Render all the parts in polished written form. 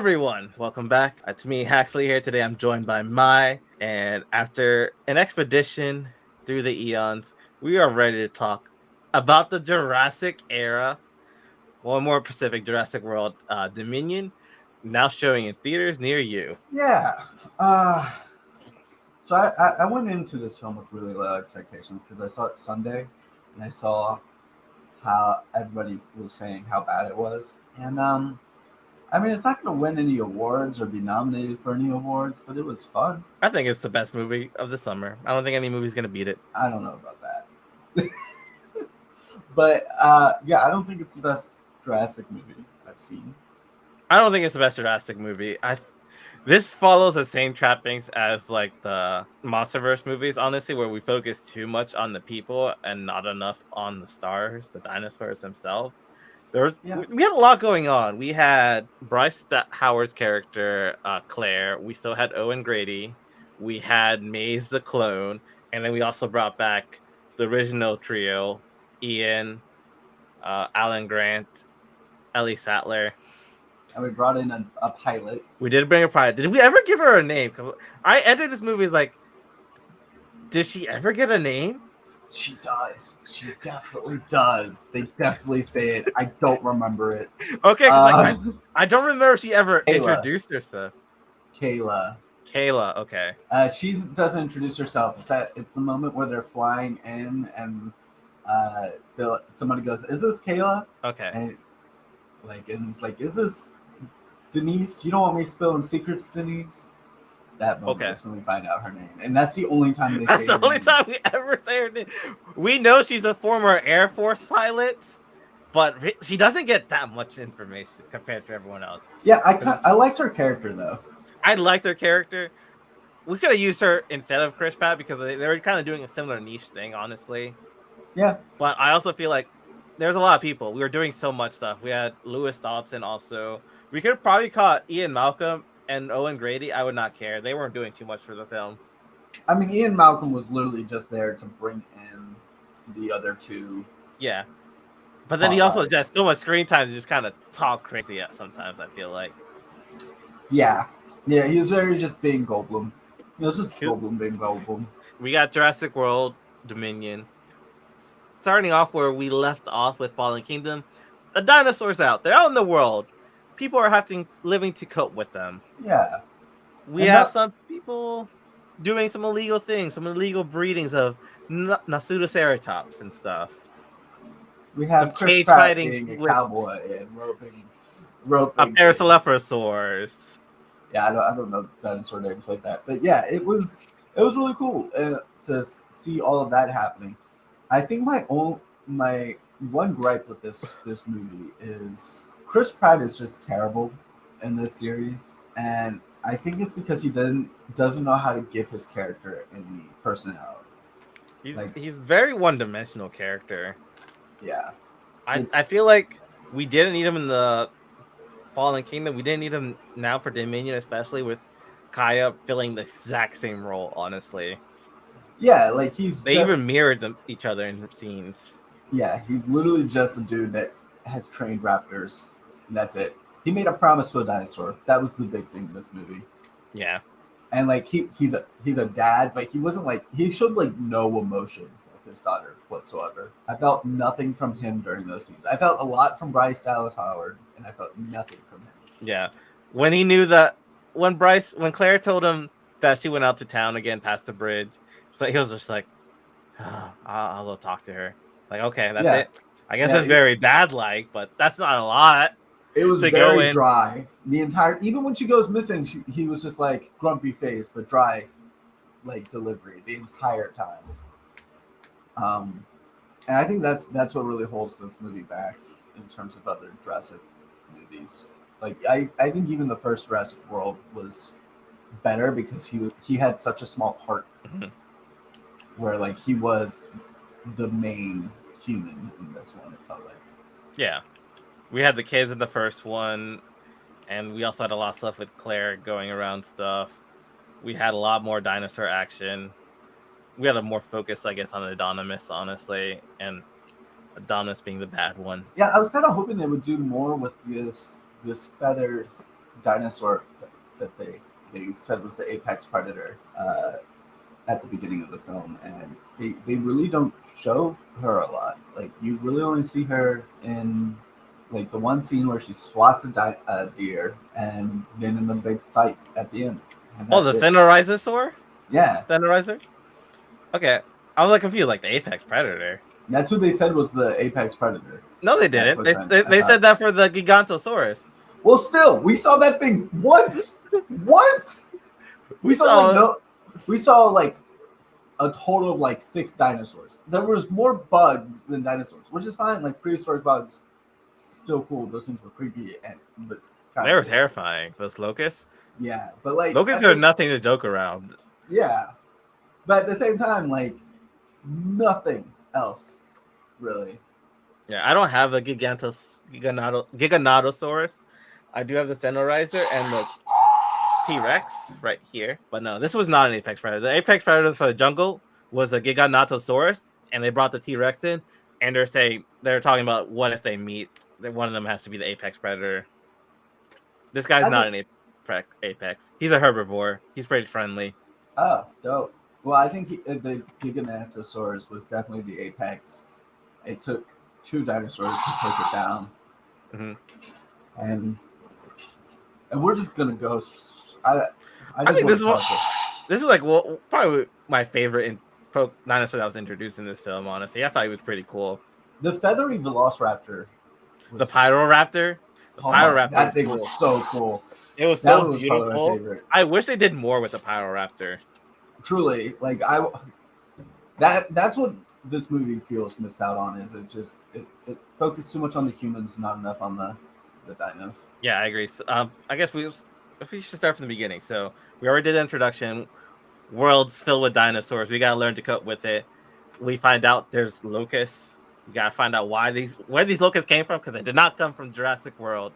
everyone, welcome back. It's me, Haxley here. Today I'm joined by Mai, and after an expedition through the eons, we are ready to talk about the Jurassic era, one more Pacific Jurassic World Dominion, now showing in theaters near you. Yeah. Uh, so I went into this film with really low expectations because I saw it Sunday and I saw how everybody was saying how bad it was. And I mean, it's not going to win any awards or be nominated for any awards, but it was fun. I think it's the best movie of the summer. I don't think any movie's gonna beat it. I don't know about that. But yeah, I don't think it's the best Jurassic movie I've seen. I don't think it's the best Jurassic movie. This follows the same trappings as like the Monsterverse movies, honestly, where we focus too much on the people and not enough on the stars, the dinosaurs themselves. We had a lot going on. We had Howard's character, Claire. We still had Owen Grady. We had Maze the clone, and then we also brought back the original trio: Ian, Alan Grant, Ellie Sattler. And we brought in a pilot. We did bring a pilot. Did we ever give her a name? Because I entered this movie as like, did she ever get a name? She does. She definitely does. They definitely say it. I don't remember it. Okay, I don't remember if she ever introduced herself. Kayla. Okay. She doesn't introduce herself. It's the moment where they're flying in and somebody goes, "Is this Kayla?" Okay. And it's like, "Is this Denise? You don't want me spilling secrets, Denise?" That moment is when we find out her name, and that's the only time they say her name. That's the only time we ever say her name. We know she's a former Air Force pilot, but she doesn't get that much information compared to everyone else. Yeah, I liked her character though. I liked her character. We could have used her instead of Chris Pratt because they were kind of doing a similar niche thing, honestly. Yeah, but I also feel like there's a lot of people. We were doing so much stuff. We had Lewis Dodson also. We could have probably caught Ian Malcolm and Owen Grady. I would not care. They weren't doing too much for the film. I mean, Ian Malcolm was literally just there to bring in the other two. Yeah. But then he also just so much screen time to just kind of talk crazy sometimes, I feel like. Yeah. Yeah, he was very just being Goldblum. It was just Goldblum being Goldblum. We got Jurassic World Dominion. Starting off where we left off with Fallen Kingdom. The dinosaurs out. They're out in the world. People are living to cope with them. Yeah. We have some people doing some illegal things, some illegal breedings of Nasutoceratops and stuff. We have some Chris Pratt being a cowboy and roping a Parasaurolophus. Yeah, I don't know dinosaur names like that, but yeah, it was really cool to see all of that happening. I think my one gripe with this movie is Chris Pratt is just terrible in this series, and I think it's because he doesn't know how to give his character any personality. He's very one-dimensional character. Yeah, I feel like we didn't need him in the Fallen Kingdom. We didn't need him now for Dominion, especially with Kaya filling the exact same role. Honestly. Yeah, like they even mirrored each other in scenes. Yeah, he's literally just a dude that has trained raptors, and that's it. He made a promise to a dinosaur. That was the big thing in this movie. Yeah, and like he's a dad, but he showed like no emotion with his daughter whatsoever. I felt nothing from him during those scenes. I felt a lot from Bryce Dallas Howard, and I felt nothing from him. Yeah, when he knew that when Claire told him that she went out to town again past the bridge. So he was just like, oh, I'll go talk to her. Like, okay, that's it. I guess it's very dad-like, but that's not a lot. It was very dry. Even when she goes missing, he was just like grumpy face, but dry, like delivery the entire time. And I think that's what really holds this movie back in terms of other Jurassic movies. Like, I think even the first Jurassic World was better because he had such a small part. Mm-hmm. Where like he was the main human in this one, it felt like. Yeah. We had the kids in the first one, and we also had a lot of stuff with Claire going around stuff. We had a lot more dinosaur action. We had a more focus, I guess, on Adonis, honestly, and Adonis being the bad one. Yeah, I was kind of hoping they would do more with this feathered dinosaur that they said was the apex predator at the beginning of the film, and they really don't show her a lot. Like you really only see her in like the one scene where she swats a deer, and then in the big fight at the end, and Oh, that's the it. Thenorizosaur? Yeah, Thenorizer? Okay. I was like confused, like the apex predator. that's who they said was the apex predator. No, they At didn't. They, Quick they, I they thought. said that for the Gigantosaurus. Well, still, we saw that thing once. Once we saw like no, we saw like a total of like 6 dinosaurs. There was more bugs than dinosaurs, which is fine. Like prehistoric bugs, still cool. Those things were creepy and but They were cool. terrifying. Those locusts. Yeah, but like Locusts are nothing to joke around. Yeah, but at the same time, like nothing else really. Yeah, I don't have a Giganotosaurus. I do have the Thenorizer and the T-Rex right here. But no, this was not an apex predator. The apex predator for the jungle was a Giganotosaurus, and they brought the T-Rex in, and they're talking about what if they meet. That one of them has to be the apex predator. This guy's not an apex. He's a herbivore. He's pretty friendly. Oh, dope. Well, I think the Giganotosaurus was definitely the apex. It took 2 dinosaurs to take it down, and we're just gonna go. I think this is like probably my favorite dinosaur that was introduced in this film. Honestly, I thought he was pretty cool. The feathery Velociraptor, the Pyroraptor. The Pyroraptor. That thing was so cool. It was so beautiful. I wish they did more with the Pyroraptor. Truly, like that's what this movie feels missed out on. Is it focused too much on the humans, not enough on the dinos. Yeah, I agree. So, I guess we should start from the beginning. So we already did the introduction. World's filled with dinosaurs. We gotta learn to cope with it. We find out there's locusts. We gotta find out where these locusts came from, because they did not come from Jurassic World.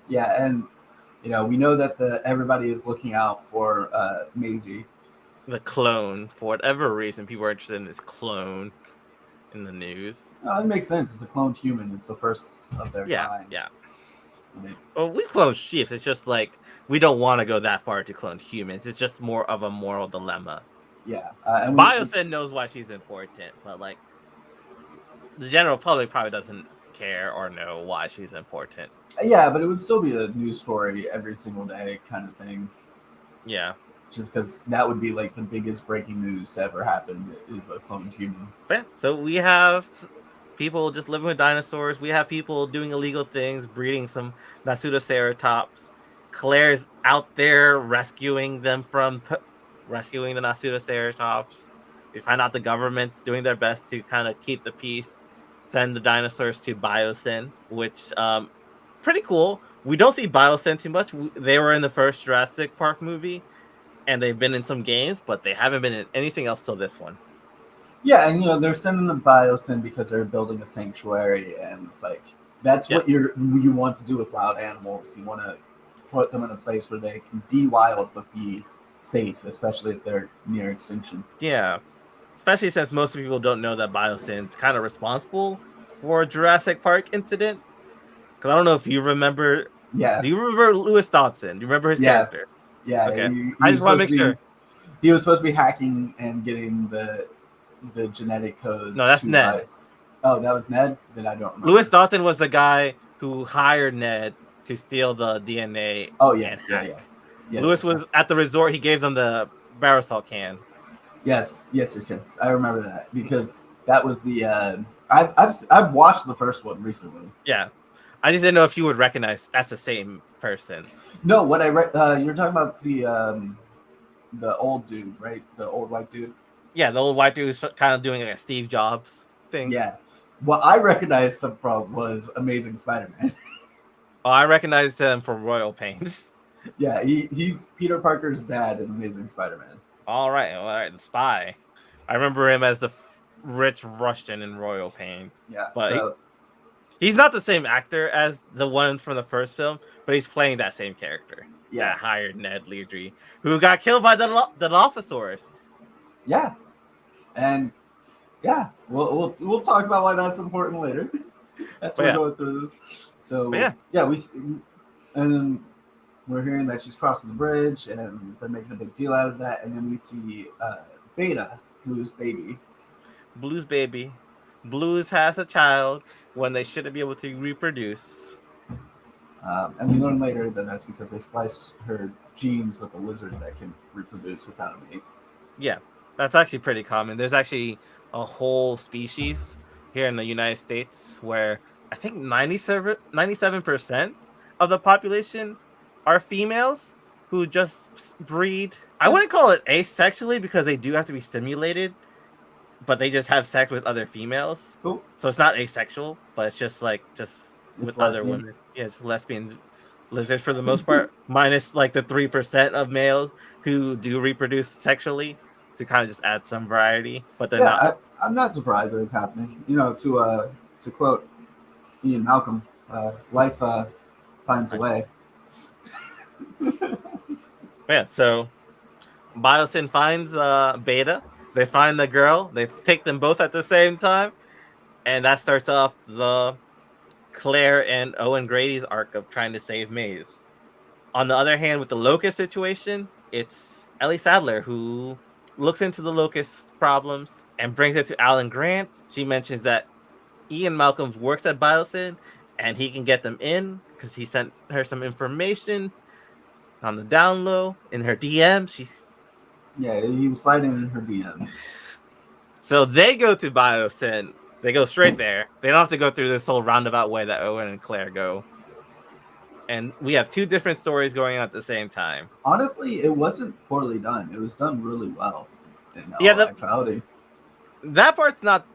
Yeah, and we know that everybody is looking out for Maisie, the clone. For whatever reason, people are interested in this clone in the news. It makes sense. It's a cloned human. It's the first of their kind. Yeah. Well, we clone sheep. It's just like we don't want to go that far to clone humans. It's just more of a moral dilemma. Yeah. Biosyn knows why she's important, but like the general public probably doesn't care or know why she's important. Yeah, but it would still be a news story every single day kind of thing. Yeah. Just because that would be like the biggest breaking news to ever happen is a cloned human. Yeah, so we have people just living with dinosaurs. We have people doing illegal things, breeding some Nasutoceratops. Claire's out there rescuing the Nasutoceratops. We find out the government's doing their best to kind of keep the peace, send the dinosaurs to Biosyn, which pretty cool. We don't see Biosyn too much. They were in the first Jurassic Park movie, and they've been in some games, but they haven't been in anything else till this one. Yeah, and they're sending them Biosyn because they're building a sanctuary, and it's like that's what you want to do with wild animals. You want to put them in a place where they can be wild but be safe, especially if they're near extinction. Yeah, especially since most people don't know that Biosyn's kind of responsible for a Jurassic Park incident. Because I don't know if you remember. Yeah. Do you remember Lewis Dodson? Do you remember his character? Yeah. Okay. I just want to make sure. He was supposed to be hacking and getting the genetic codes. No, that's Ned. Guys. Oh, that was Ned? Then I don't remember. Lewis Dodson was the guy who hired Ned to steal the DNA. Oh, yeah. Yes, Lewis was at the resort. He gave them the barrel salt can. Yes. I remember that because that was the. I've watched the first one recently. Yeah. I just didn't know if you would recognize that's the same person. No, what you're talking about the old dude, right? The old white dude. Yeah, the old white dude who's kind of doing like a Steve Jobs thing. Yeah. What I recognized him from was Amazing Spider-Man. Oh, I recognized him from Royal Pains. Yeah, he's Peter Parker's dad in Amazing Spider-Man. All right, the spy. I remember him as the rich Russian in Royal Pains. Yeah, but he's not the same actor as the one from the first film, but he's playing that same character. Yeah, that hired Ned Leary, who got killed by the Dilophosaurus. Yeah, and yeah, we'll talk about why that's important later. That's why we're going through this. So and then we're hearing that she's crossing the bridge, and they're making a big deal out of that. And then we see Beta, Blue's baby. Blue's baby. Blues has a child when they shouldn't be able to reproduce. And we learn later that that's because they spliced her genes with a lizard that can reproduce without a mate. Yeah, that's actually pretty common. There's actually a whole species here in the United States where I think 97% of the population are females who just breed. I wouldn't call it asexually because they do have to be stimulated, but they just have sex with other females. Cool. So it's not asexual, but it's just like with other lesbian. women. Yeah, it's lesbian lizards for the most part, minus like the 3% of males who do reproduce sexually to kind of just add some variety, but they're not. I'm not surprised that it's happening. You know, to quote Ian Malcolm, life finds a way. Yeah, so Biosyn finds Beta. They find the girl. They take them both at the same time, and that starts off the Claire and Owen Grady's arc of trying to save Maze. On the other hand, with the Locust situation, it's Ellie Sadler who looks into the Locust problems and brings it to Alan Grant. She mentions that Ian Malcolm works at Biosyn and he can get them in because he sent her some information on the down low in her DM. He was sliding in her DMs. So they go to Biosyn. They go straight there. They don't have to go through this whole roundabout way that Owen and Claire go. And we have two different stories going on at the same time. Honestly, it wasn't poorly done. It was done really well. Actuality. That part's not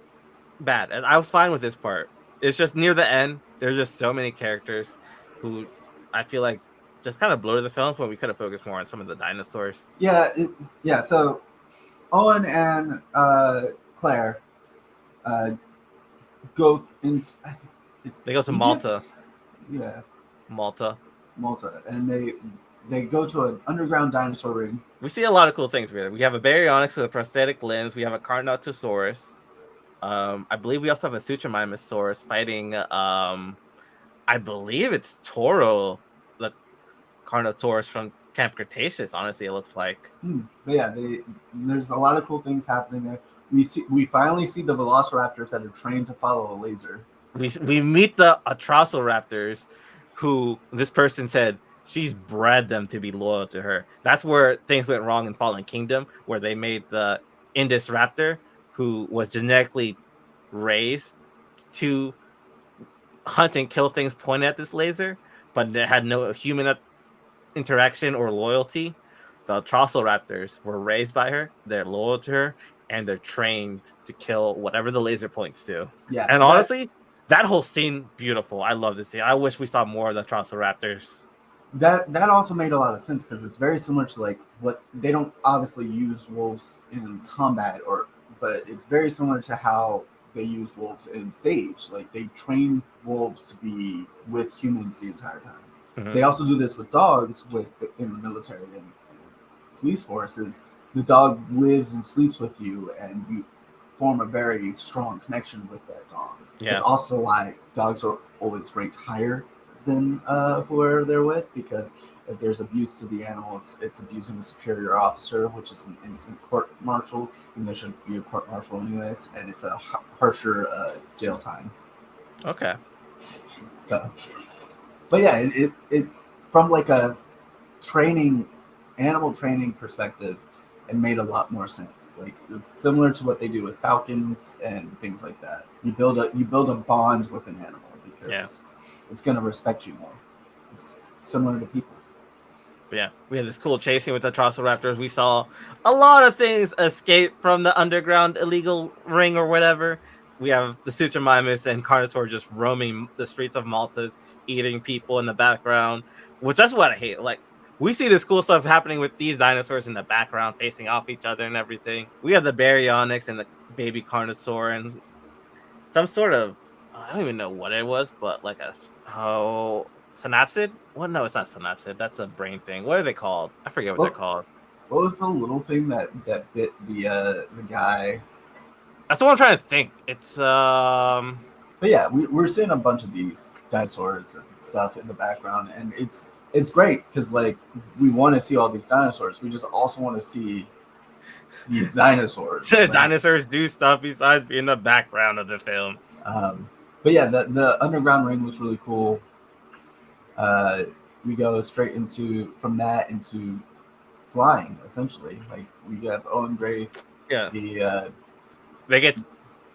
bad. And I was fine with this part. It's just near the end. There's just so many characters who I feel like just kind of bloated the film, but we could have focused more on some of the dinosaurs. Yeah. So Owen and Claire go into. They go to Malta. Yeah. Malta, and they go to an underground dinosaur ring. We see a lot of cool things here. We have a baryonyx with a prosthetic limbs. We have a Carnotaurus. I believe we also have a Suchomimus fighting. I believe it's Toro, the Carnotaurus from Camp Cretaceous. Honestly, it looks like. But yeah, there's a lot of cool things happening there. We finally see the Velociraptors that are trained to follow a laser. We meet the Atrociraptors, who this person said she's bred them to be loyal to her. That's where things went wrong in Fallen Kingdom, where they made the Indus Raptor, who was genetically raised to hunt and kill things pointed at this laser, but it had no human interaction or loyalty. The Atrociraptors were raised by her, they're loyal to her, and they're trained to kill whatever the laser points to. Yeah, and honestly, that whole scene, beautiful. I love this scene. I wish we saw more of the Atrociraptors. That also made a lot of sense because it's very similar to like what they don't obviously use wolves in combat, but it's very similar to how they use wolves in stage. Like they train wolves to be with humans the entire time. Mm-hmm. They also do this with dogs in the military and police forces. The dog lives and sleeps with you, and you form a very strong connection with that dog. Yeah. It's also why dogs are always ranked higher than whoever they're with, because if there's abuse to the animal, it's abusing the superior officer, which is an instant court-martial, and there should be a court-martial anyways, and it's a harsher jail time. Okay. So, but yeah, it from like a animal training perspective, it made a lot more sense. Like it's similar to what they do with falcons and things like that. You build a bond with an animal because it's going to respect you more. It's similar to people. But yeah, we had this cool chasing with the Atrociraptors. We saw a lot of things escape from the underground illegal ring or whatever. We have the Suchomimus and Carnotaur just roaming the streets of Malta, eating people in the background, which that's what I hate. Like, we see this cool stuff happening with these dinosaurs in the background, facing off each other and everything. We have the Baryonyx and the baby Carnosaur and some sort of, I don't even know what it was, but like synapsid? Well, no, it's not synapsid. That's a brain thing. What are they called? I forget what they're called. What was the little thing that bit the guy? That's what I'm trying to think. It's But yeah, we're seeing a bunch of these dinosaurs and stuff in the background, and it's it's great because like we want to see all these dinosaurs. We just also want to see these dinosaurs. So Like, dinosaurs do stuff besides being the background of the film. um, but yeah, the underground ring was really cool. Uh, we go straight into from that into flying essentially. Like we have Owen Gray, Yeah, the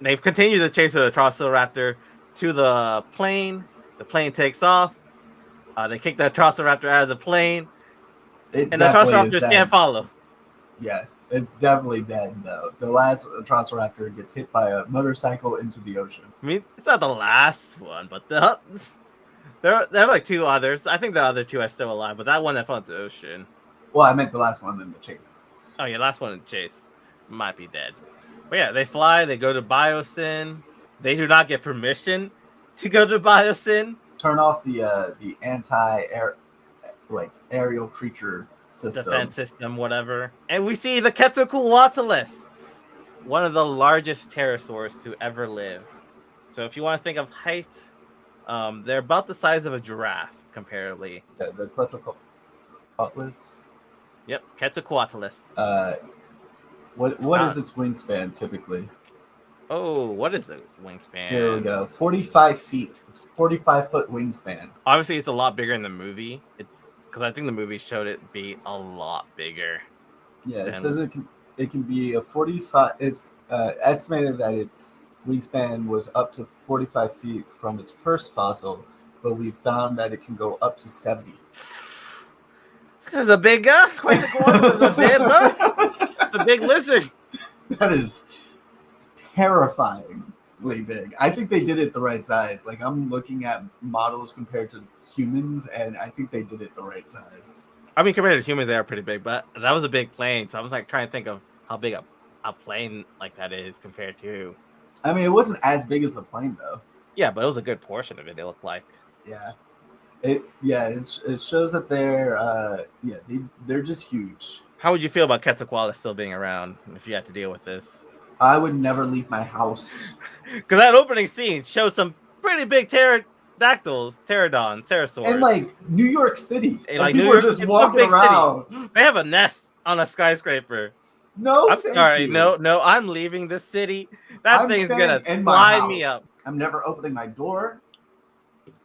they've continued the chase of the Velociraptor to the plane. The plane takes off. They kick the Velociraptor out of the plane, it and the definitely is Velociraptors dead. can't follow. Yeah, it's definitely dead though. The last Velociraptor gets hit by a motorcycle into the ocean. I mean, it's not the last one, but there are like two others. I think the other two are still alive, but that one that fell into the ocean. Well, I meant the last one in the chase. Oh yeah, last one in chase might be dead. But yeah, they fly. They go to Biosyn. They do not get permission to go to Biosyn. Turn off the anti-air like aerial creature system. Defense system, whatever. And we see the Quetzalcoatlus, one of the largest pterosaurs to ever live. So if you want to think of height, they're about the size of a giraffe, comparatively. The Quetzalcoatlus. Yep, Quetzalcoatlus. What is its wingspan typically? Oh, what is the wingspan? Here we go. 45 feet. It's 45-foot wingspan. Obviously, it's a lot bigger in the movie. It's because I think the movie showed it be a lot bigger. Yeah, it says it can be a 45. It's estimated that its wingspan was up to 45 feet from its first fossil, but we found that it can go up to 70. It's a big guy. Quetzalcoatlus is a big guy. It's a big lizard. That is terrifyingly big. I think they did it the right size. Like I'm looking at models compared to humans, and I think they did it the right size. I mean, compared to humans, they are pretty big, but that was a big plane. So I was like trying to think of how big a plane like that is compared to. I mean, it wasn't as big as the plane though. Yeah, but it was a good portion of it. It looked like. Yeah. It shows that they're just huge. How would you feel about Quetzalcoatlus still being around if you had to deal with this? I would never leave my house. Because that opening scene showed some pretty big pterodactyls, pterosaurs. And like New York City. And, like New people York, are just walking around. City. They have a nest on a skyscraper. No, I'm sorry. you. No, I'm leaving this city. That thing's gonna fly me up. I'm never opening my door.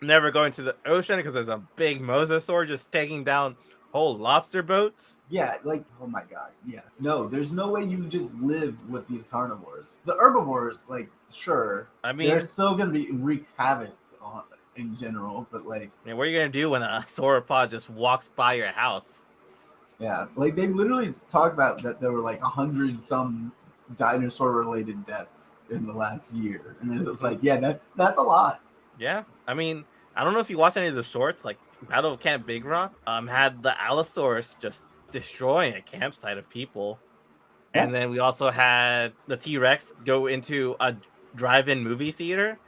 Never going to the ocean because there's a big mosasaur just taking down whole lobster boats. Yeah, like, oh my god, yeah. No, there's no way you just live with these carnivores. The herbivores, like, sure. I mean, they're still gonna be wreak havoc in general, but like, what are you gonna do when a sauropod just walks by your house? Yeah, like they literally talk about that there were like 100 some dinosaur-related deaths in the last year, and it was like, yeah, that's a lot. Yeah, I mean, I don't know if you watched any of the shorts, like Battle of Camp Big Rock, had the Allosaurus just destroying a campsite of people. Yeah. And then we also had the T-Rex go into a drive-in movie theater.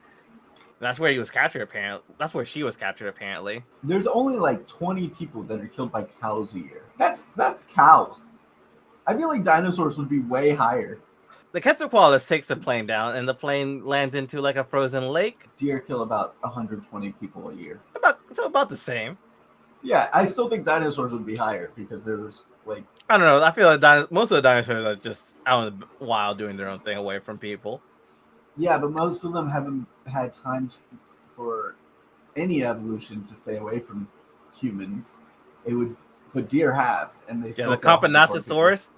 That's where he was captured, apparently. That's where she was captured, apparently. There's only like 20 people that are killed by cows a year. That's cows. I feel like dinosaurs would be way higher. The Quetzalcoatlus takes the plane down, and the plane lands into like a frozen lake. Deer kill about 120 people a year. About the same. Yeah, I still think dinosaurs would be higher because there's like, I don't know. I feel like most of the dinosaurs are just out in the wild doing their own thing away from people. Yeah, but most of them haven't had time for any evolution to stay away from humans. But deer have, and they still. Yeah, the Compsognathus,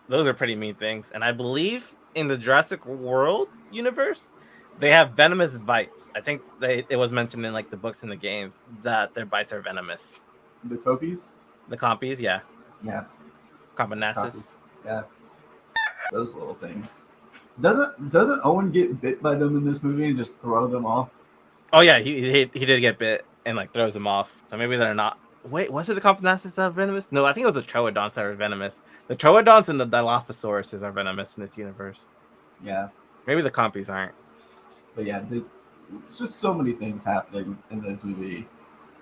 those are pretty mean things, and I believe in the Jurassic World universe, they have venomous bites. I think it was mentioned in like the books and the games that their bites are venomous. The copies? The compies, yeah. Yeah. Compsognathus. Yeah. Those little things. Doesn't Owen get bit by them in this movie and just throw them off? Oh yeah, he did get bit and like throws them off. So maybe they're not. Wait, was it the Compsognathus that are venomous? No, I think it was the Troodonts that are venomous. The Troodonts and the Dilophosaurus are venomous in this universe. Yeah. Maybe the compies aren't. But yeah, it's just so many things happening in this movie.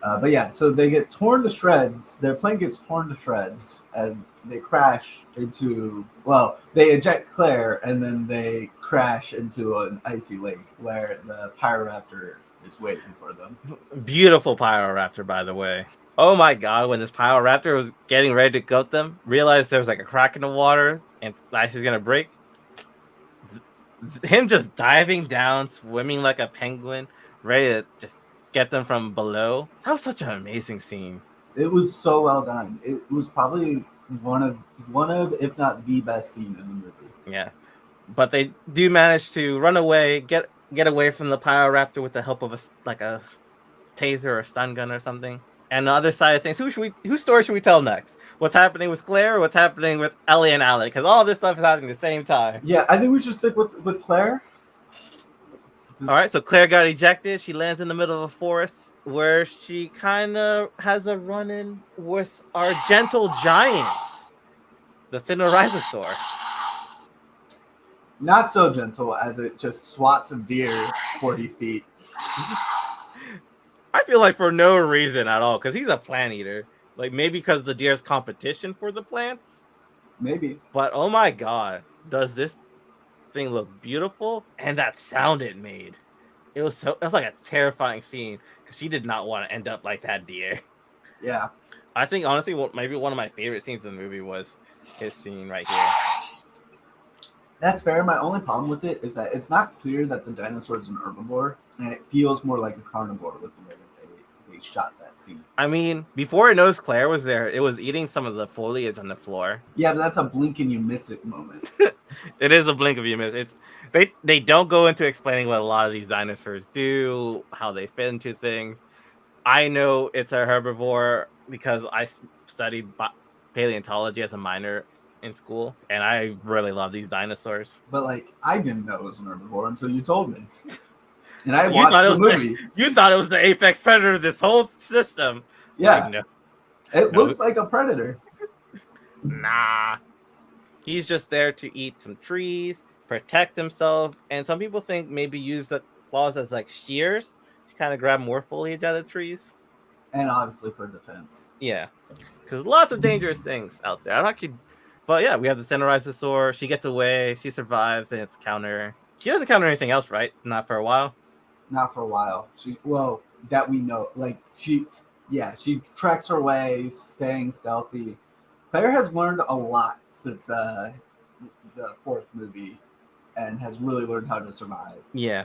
But yeah, so they get torn to shreds. Their plane gets torn to shreds, and they crash into. Well, they eject Claire, and then they crash into an icy lake where the Pyroraptor is waiting for them. Beautiful Pyroraptor, by the way. Oh my god, when this Raptor was getting ready to gut them, realized there was like a crack in the water and the ice is gonna break. Him just diving down, swimming like a penguin, ready to just get them from below. That was such an amazing scene. It was so well done. It was probably one of, if not the best scene in the movie. Yeah. But they do manage to run away, get away from the Raptor with the help of a taser or a stun gun or something. And the other side of things, whose story should we tell next? What's happening with Claire? Or what's happening with Ellie and Alec? Because all this stuff is happening at the same time. Yeah, I think we should stick with Claire. All right, so Claire got ejected. She lands in the middle of a forest where she kind of has a run-in with our gentle giants, the Thinorizosaur. Not so gentle as it just swats a deer 40 feet. I feel like for no reason at all, because he's a plant eater. Like maybe because the deer's competition for the plants. Maybe. But oh my god, does this thing look beautiful? And that sound it made. It was like a terrifying scene because she did not want to end up like that deer. Yeah. I think honestly, maybe one of my favorite scenes in the movie was his scene right here. That's fair. My only problem with it is that it's not clear that the dinosaur is an herbivore, and it feels more like a carnivore with the way that they shot that scene. I mean, before it knows Claire was there, it was eating some of the foliage on the floor. Yeah, but that's a blink and you miss it moment. It is a blink of you miss. They don't go into explaining what a lot of these dinosaurs do, how they fit into things. I know it's a herbivore because I studied paleontology as a minor in school, and I really love these dinosaurs. But like, I didn't know it was an herbivore until you told me, and I watched the movie. You thought it was the apex predator of this whole system. Yeah, like, no. It looks like a predator. Nah, he's just there to eat some trees, protect himself, and some people think maybe use the claws as like shears to kind of grab more foliage out of trees. And obviously for defense. Yeah, because lots of dangerous things out there. I'm not kidding. But yeah, we have the Thinorizosaur. She gets away. She survives, and it's counter. She doesn't counter anything else, right? Not for a while. Not for a while. That we know. Like she tracks her way, staying stealthy. Claire has learned a lot since the fourth movie, and has really learned how to survive. Yeah.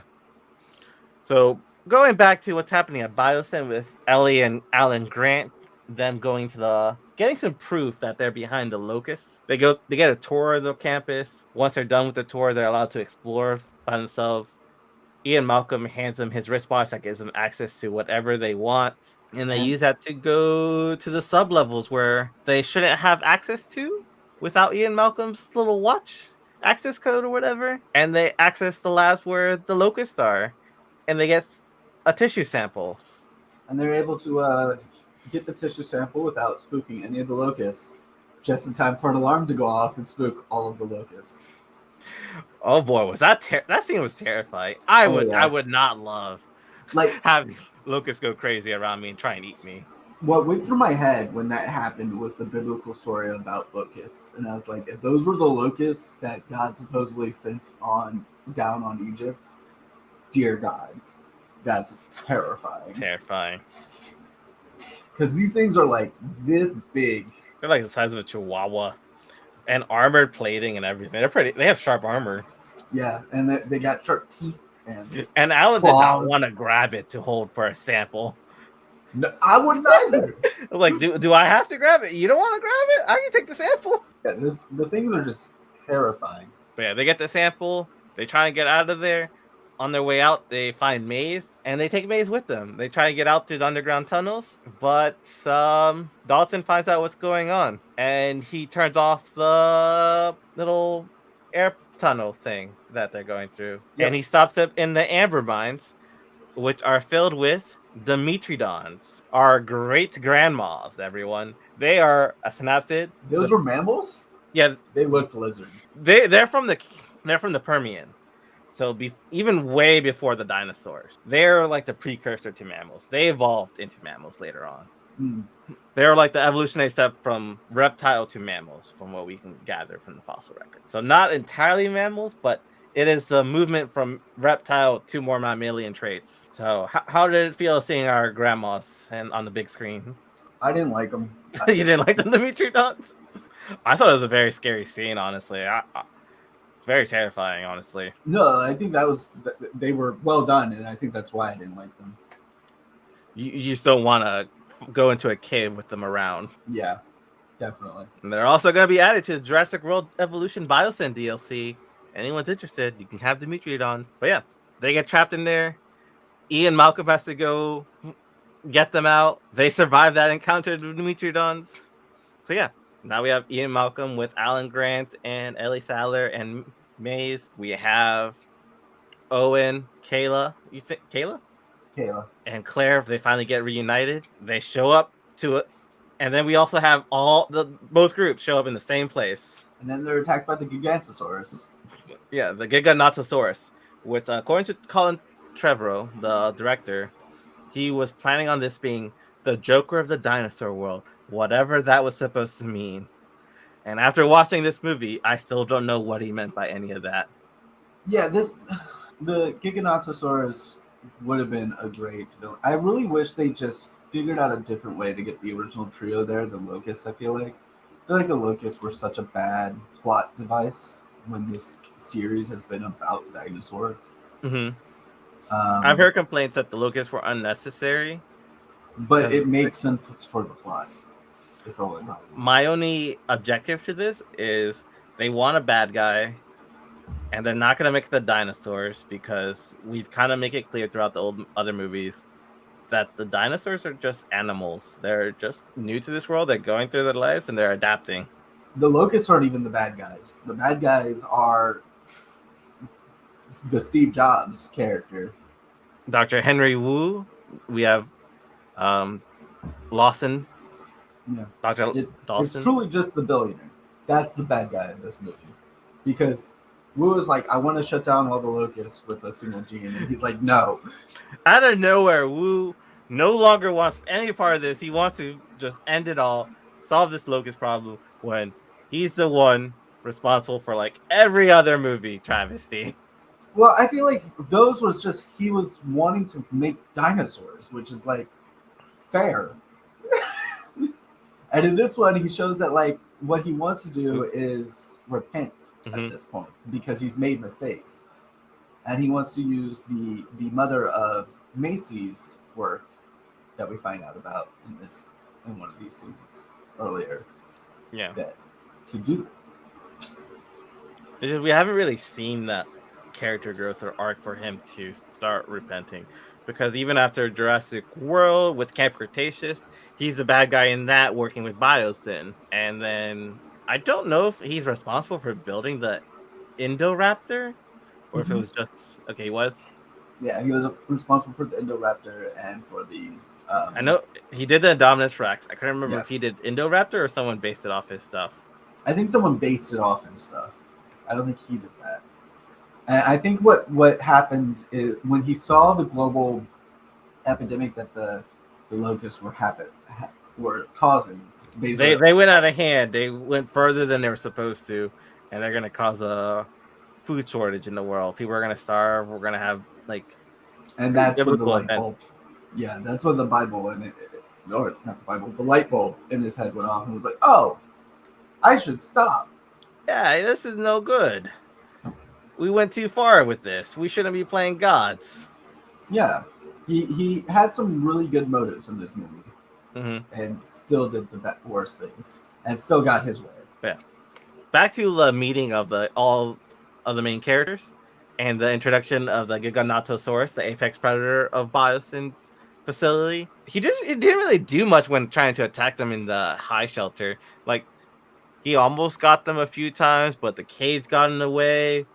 So going back to what's happening at Biocen with Ellie and Alan Grant, them going to getting some proof that they're behind the locusts. They get a tour of the campus. Once they're done with the tour, they're allowed to explore by themselves. Ian Malcolm hands them his wristwatch that gives them access to whatever they want. And they use that to go to the sublevels where they shouldn't have access to without Ian Malcolm's little watch access code or whatever. And they access the labs where the locusts are. And they get a tissue sample. And they're able to get the tissue sample without spooking any of the locusts, just in time for an alarm to go off and spook all of the locusts. Oh boy, was that scene was terrifying. I would not love like having locusts go crazy around me and try and eat me. What went through my head when that happened was the biblical story about locusts, and I was like, if those were the locusts that God supposedly sent down on Egypt, dear God, that's terrifying. Terrifying. Because these things are like this big. They're like the size of a chihuahua, and armored plating and everything. They have sharp armor. Yeah, and they got sharp teeth. And Alan did not want to grab it to hold for a sample. No, I wouldn't either. I was like, do I have to grab it? You don't want to grab it? I can take the sample. Yeah, the things are just terrifying. But yeah, they get the sample. They try and get out of there. On their way out, they find Maze, and they take Maze with them. They try to get out through the underground tunnels, but Dawson finds out what's going on, and he turns off the little air tunnel thing that they're going through. Yep. And he stops up in the amber mines, which are filled with Dimetrodons, our great grandmas, everyone. They are a synapsid. Those were mammals? Yeah. They looked lizard. They're from the Permian. So even way before the dinosaurs. They're like the precursor to mammals. They evolved into mammals later on. Mm. They're like the evolutionary step from reptile to mammals, from what we can gather from the fossil record. So not entirely mammals, but it is the movement from reptile to more mammalian traits. So how did it feel seeing our grandmas on the big screen? I didn't like them. You didn't like the Dimitrodons? I thought it was a very scary scene, honestly. Very terrifying, honestly. No, I think they were well done, and I think that's why I didn't like them. You just don't want to go into a cave with them around. Yeah, definitely. And they're also going to be added to the Jurassic World Evolution Biosyn DLC. Anyone's interested, you can have Dimitrodons. But yeah, they get trapped in there. Ian Malcolm has to go get them out. They survive that encounter with Dimitrodons. So yeah, now we have Ian Malcolm with Alan Grant and Ellie Sattler and Maze. We have Owen, Kayla. You think Kayla? Kayla. And Claire. They finally get reunited. They show up to it. And then we also have both groups show up in the same place. And then they're attacked by the Gigantosaurus. Yeah, the Giga Natosaurus. Which, according to Colin Trevorrow, the director, he was planning on this being the Joker of the dinosaur world, whatever that was supposed to mean. And after watching this movie, I still don't know what he meant by any of that. Yeah, the Gigantosaurus would have been a great villain. I really wish they just figured out a different way to get the original trio there than Locusts. I feel like the Locusts were such a bad plot device when this series has been about dinosaurs. Mm-hmm. I've heard complaints that the Locusts were unnecessary, but it makes sense for the plot. It's all about. My only objective to this is they want a bad guy, and they're not going to make the dinosaurs because we've kind of make it clear throughout the other movies that the dinosaurs are just animals. They're just new to this world. They're going through their lives and they're adapting. The Locusts aren't even the bad guys. The bad guys are the Steve Jobs character. Dr. Henry Wu. We have Lawson. Yeah. Dr. Dawson. It's truly just the billionaire. That's the bad guy in this movie. Because Wu is like, I want to shut down all the Locusts with a single gene. And he's like, no. Out of nowhere, Wu no longer wants any part of this. He wants to just end it all, solve this Locust problem, when he's the one responsible for like every other movie travesty. Well, I feel like those was just, he was wanting to make dinosaurs, which is like fair. And in this one, he shows that like what he wants to do is repent at this point because he's made mistakes. And he wants to use the mother of Macy's work that we find out about in one of these scenes earlier. Yeah. To do this. We haven't really seen that character growth or arc for him to start repenting. Because even after Jurassic World with Camp Cretaceous, he's the bad guy in that working with Biosyn. And then I don't know if he's responsible for building the Indoraptor or if it was just he was. Yeah, he was responsible for the Indoraptor and for the I know he did the Indominus Rex. I couldn't remember if he did Indoraptor or someone based it off his stuff. I think someone based it off his stuff. I don't think he did that. And I think what happened is when he saw the global epidemic that the locusts were causing. They went out of hand. They went further than they were supposed to, and they're going to cause a food shortage in the world. People are going to starve. We're going to have and that's when the light bulb. Yeah, that's when the Bible or not the Bible, the light bulb in his head went off and was like, "Oh, I should stop." Yeah, this is no good. We went too far with this. We shouldn't be playing gods. Yeah, he had some really good motives in this movie, and still did the worst things, and still got his way. Yeah. Back to the meeting of all of the main characters, and the introduction of the Giganotosaurus, the apex predator of Biosyn's facility. He didn't really do much when trying to attack them in the high shelter. Like, he almost got them a few times, but the cage got in the way.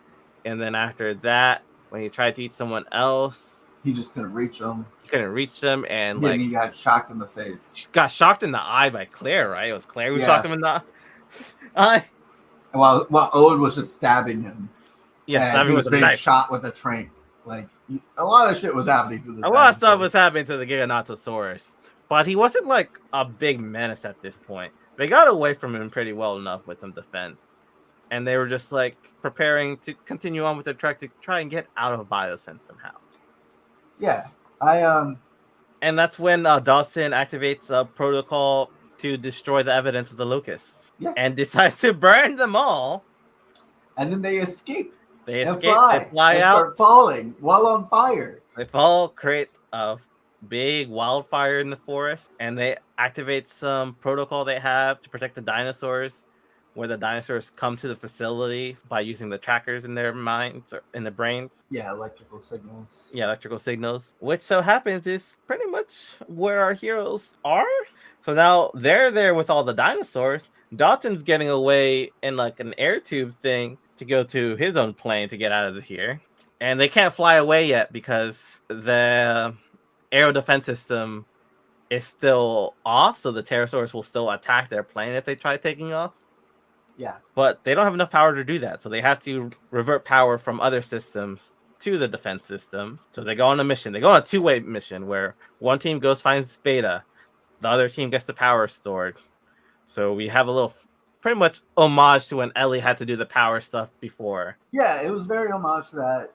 And then after that, when he tried to eat someone else, he just couldn't reach them. He couldn't reach them, and he got shocked in the face. Got shocked in the eye by Claire, right? It was Claire who shocked him in the eye. While Owen was just stabbing him. Yeah, he was being shot with a trank. Like, a lot of shit was happening to this. A lot of stuff was happening to the Giganotosaurus, but he wasn't like a big menace at this point. They got away from him pretty well enough with some defense. And they were just like preparing to continue on with their track to try and get out of Biosyn somehow. Yeah, I And that's when Dawson activates a protocol to destroy the evidence of the locusts. Yeah. And decides to burn them all. And then they escape They and escape, they fly and out, start falling while on fire. they fall, create a big wildfire in the forest, and they activate some protocol they have to protect the dinosaurs, where the dinosaurs come to the facility by using the trackers in their minds or in their brains. Yeah, electrical signals. Yeah, electrical signals, which so happens is pretty much where our heroes are. So now they're there with all the dinosaurs. Dalton's getting away in like an air tube thing to go to his own plane to get out of here. And they can't fly away yet because the aero defense system is still off, so the pterosaurs will still attack their plane if they try taking off. Yeah. But they don't have enough power to do that, so they have to revert power from other systems to the defense systems. So they go on a mission. They go on a two-way mission where one team goes finds Beta, the other team gets the power stored. So we have a little, pretty much homage to when Ellie had to do the power stuff before. Yeah, it was very homage to that.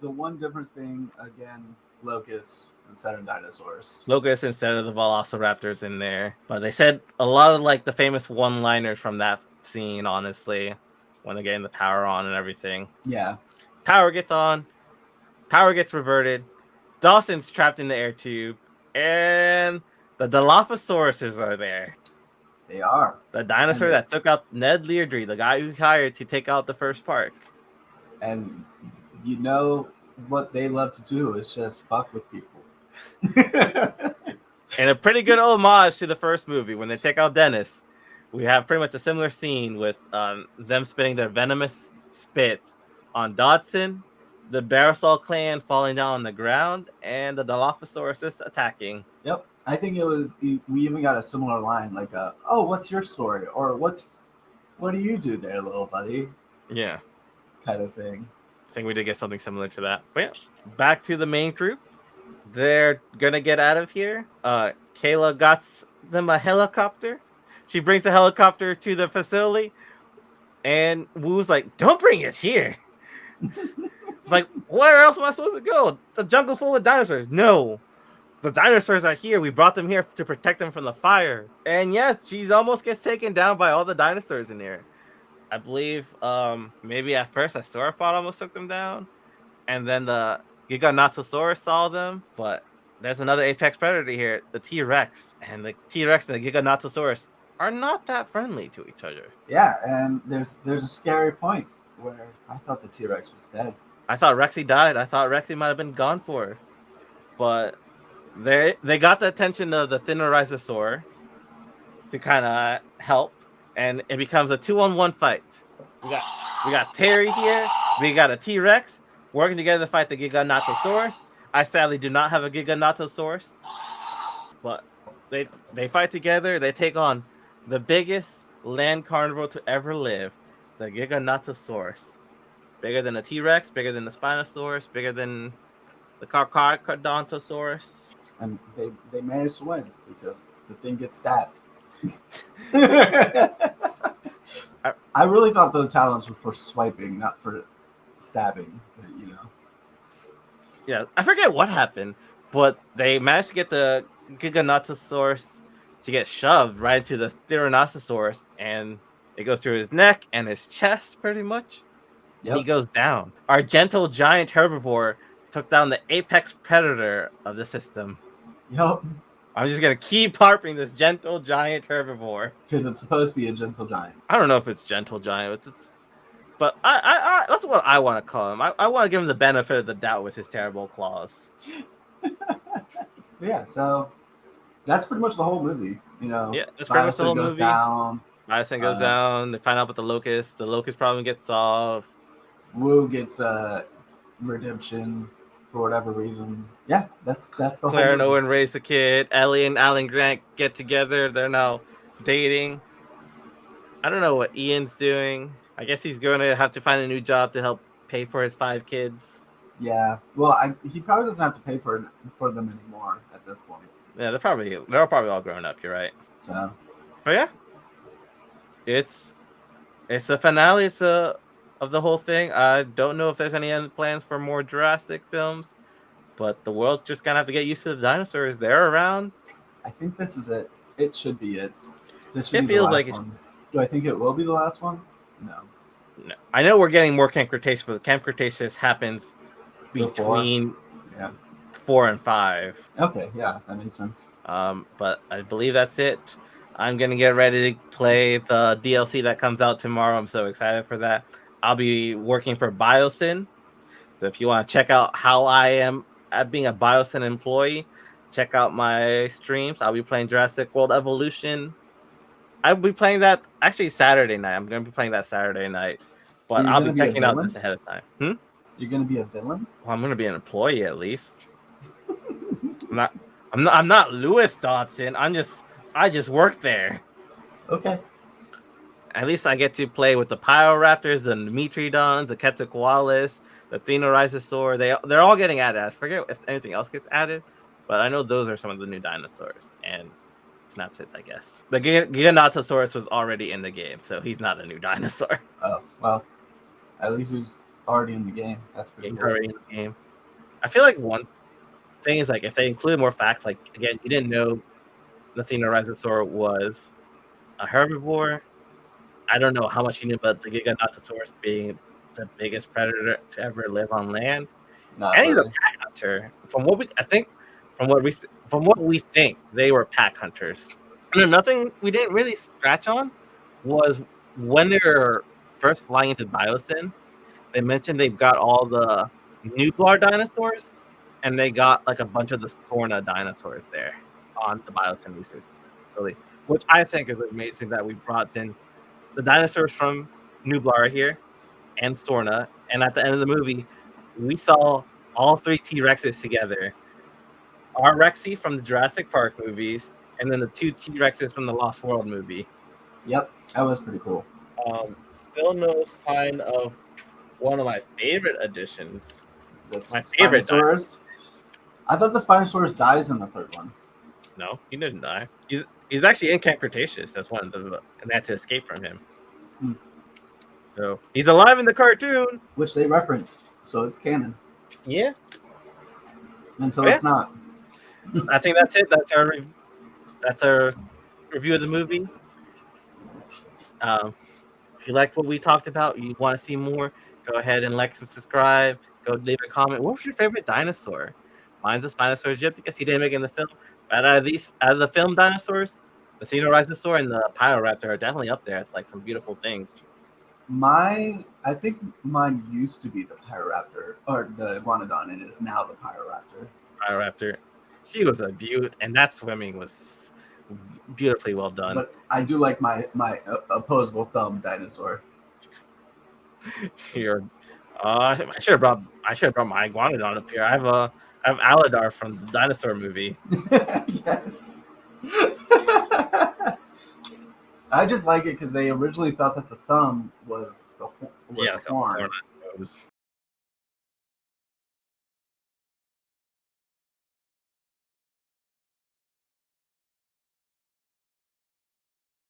The one difference being, again, locusts instead of dinosaurs. Locust instead of the Velociraptors in there. But they said a lot of like the famous one-liners from that scene, honestly, when they're getting the power on and everything. Yeah. Power gets on, power gets reverted, Dawson's trapped in the air tube, and the Dilophosaurus are there. They are. The dinosaur that took out Ned Leardry, the guy who hired to take out the first park. And you know what they love to do is just fuck with people. And a pretty good homage to the first movie when they take out Dennis. We have pretty much a similar scene with them spitting their venomous spit on Dodson, the Barisal clan falling down on the ground, and the Dilophosaurus attacking. Yep. I think it was. We even got a similar line, like, "Oh, what's your story?" or "What do you do there, little buddy?" Yeah, kind of thing. I think we did get something similar to that. But yeah, back to the main group. They're gonna get out of here. Kayla got them a helicopter. She brings the helicopter to the facility, and Wu's like, "Don't bring it here." It's like, where else am I supposed to go? The jungle's full of dinosaurs. No, the dinosaurs are here. We brought them here to protect them from the fire. And yes, she almost gets taken down by all the dinosaurs in here. I believe maybe at first a sauropod almost took them down, and then the Giganotosaurus saw them. But there's another apex predator here, the T-Rex, and the T-Rex and the Giganotosaurus are not that friendly to each other. Yeah, and there's a scary point where I thought the T-Rex was dead. I thought Rexy died. I thought Rexy might have been gone for her. But they got the attention of the Thinorizosaur to kind of help, and it becomes a 2-on-1 fight. We got Terry here. We got a T-Rex working together to fight the Giganotosaurus. I sadly do not have a Giganotosaurus, but they fight together. They take on the biggest land carnivore to ever live, the Giganotosaurus. Bigger than a T-Rex, bigger than the Spinosaurus, bigger than the Carcharodontosaurus. And they managed to win because the thing gets stabbed. I really thought the talents were for swiping, not for stabbing, but, you know. Yeah, I forget what happened, but they managed to get the Giganotosaurus to get shoved right into the Tyrannosaurus, and it goes through his neck and his chest pretty much. Yep. He goes down. Our gentle giant herbivore took down the apex predator of the system. Yep. I'm just gonna keep harping this gentle giant herbivore because it's supposed to be a gentle giant. I don't know if it's gentle giant, but I that's what I want to call him. I want to give him the benefit of the doubt with his terrible claws. Yeah, so that's pretty much the whole movie. You know, yeah, that's pretty much the whole movie. Bison goes down. They find out about the locust. The locust problem gets solved. Wu gets redemption for whatever reason. Yeah, that's the whole Claire and movie. Owen raise a kid. Ellie and Alan Grant get together. They're now dating. I don't know what Ian's doing. I guess he's going to have to find a new job to help pay for his 5 kids. Yeah, well, he probably doesn't have to pay for them anymore at this point. Yeah, they're probably all grown up. You're right. So, but yeah, it's the finale. Of the whole thing. I don't know if there's any other plans for more Jurassic films, but the world's just gonna have to get used to the dinosaurs. They're around. I think this is it. It should be it. This should It be the feels last like one. Do I think it will be the last one? No. I know we're getting more Camp Cretaceous, but Camp Cretaceous happens Before? between Yeah. 4 and 5. Okay, yeah, that makes sense. But I believe that's it. I'm gonna get ready to play the DLC that comes out tomorrow. I'm so excited for that. I'll be working for Biosyn. So if you want to check out how I am at being a Biosyn employee, check out my streams. I'll be playing Jurassic World Evolution. I'll be playing that actually Saturday night. I'm gonna be playing that Saturday night, but You're I'll gonna be be a checking out villain? this ahead of time. Hmm? You're gonna be a villain? Well, I'm gonna be an employee at least. I'm not Lewis Dodson. I just work there. Okay. At least I get to play with the Pyroraptors, the Dimetrodons, the Quetzalcoatlus, the Thenorhizosaur. They're all getting added. I forget if anything else gets added, but I know those are some of the new dinosaurs and Snapsits, I guess. The Giganotosaurus was already in the game, so he's not a new dinosaur. Oh, well, at least he's already in the game. That's pretty He's cool. already in the game. I feel like one thing is like if they include more facts, like again, you didn't know the Thenorhizosaur was a herbivore. I don't know how much you knew about the Giganotosaurus being the biggest predator to ever live on land. Not And he's a really. pack hunter. From what we think, they were pack hunters. And then nothing we didn't really scratch on was when they were first flying into Biosyn. They mentioned they've got all the Nublar dinosaurs, and they got like a bunch of the Sorna dinosaurs there on the Biosyn research facility, which I think is amazing that we brought in the dinosaurs from Nublar here and Sorna, and at the end of the movie, we saw all 3 T-Rexes together. Our Rexy from the Jurassic Park movies, and then the 2 T-Rexes from the Lost World movie. Yep, that was pretty cool. Still no sign of one of my favorite additions. The My favorite Spinosaurus. I thought the Spinosaurus dies in the third one. No, he didn't die. He's actually in Camp Cretaceous. That's one of the, and they had to escape from him. So he's alive in the cartoon, which they reference, so it's canon. Yeah. Until it's not. I think that's it. That's our review of the movie. If you liked what we talked about, you want to see more, go ahead and like and subscribe. Go leave a comment. What was your favorite dinosaur? Mine's the Spinosaurus Egypti. I guess he didn't make it in the film. But out of the film dinosaurs, the Thenorhizosaur and the Pyroraptor are definitely up there. It's like some beautiful things. I think mine used to be the Pyroraptor, or the Iguanodon, and it's now the Pyroraptor. Pyroraptor. She was a beaut, and that swimming was beautifully well done. But I do like my opposable thumb dinosaur. Here, I should have brought my Iguanodon up here. I have Aladar from the dinosaur movie. Yes. I just like it because they originally thought that the thumb was the Yeah, horn. nose.